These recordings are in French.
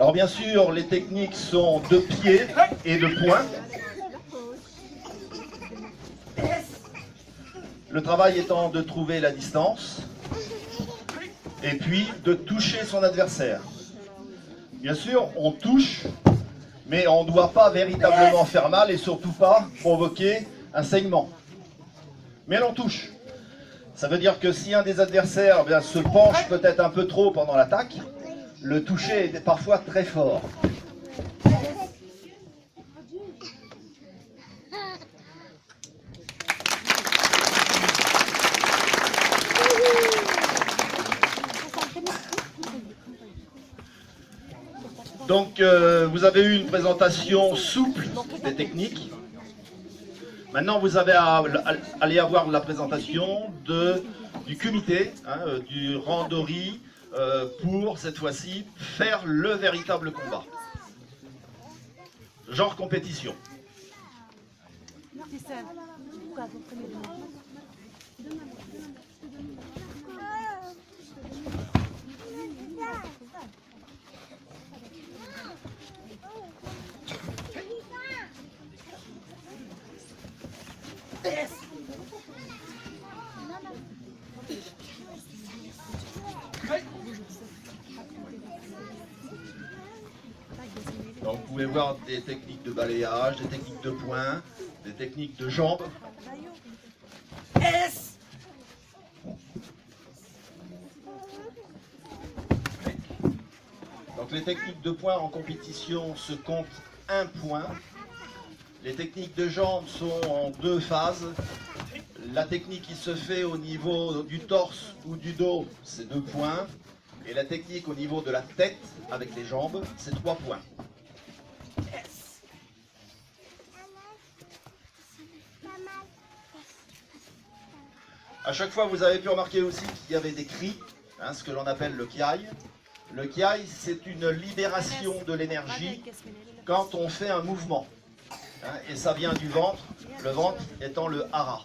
Alors bien sûr, les techniques sont de pied et de poing. Le travail étant de trouver la distance et puis de toucher son adversaire. Bien sûr, on touche, mais on ne doit pas véritablement faire mal et surtout pas provoquer un saignement. Mais l'on touche. Ça veut dire que si un des adversaires se penche peut-être un peu trop pendant l'attaque, le toucher est parfois très fort. Donc vous avez eu une présentation souple des techniques. Maintenant vous allez avoir la présentation du kumité, du randori, pour cette fois-ci faire le véritable combat. Genre compétition. Donc vous pouvez voir des techniques de balayage, des techniques de poing, des techniques de jambes. Donc les techniques de poing en compétition se comptent 1 point. Les techniques de jambes sont en 2 phases. La technique qui se fait au niveau du torse ou du dos, c'est 2 points. Et la technique au niveau de la tête avec les jambes, c'est 3 points. À chaque fois, vous avez pu remarquer aussi qu'il y avait des cris, ce que l'on appelle le kiai. Le kiai, c'est une libération de l'énergie quand on fait un mouvement. Et ça vient du ventre, le ventre étant le hara.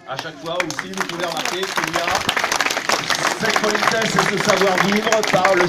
À chaque fois aussi, vous pouvez remarquer qu'il y a cette politesse et ce savoir-vivre par le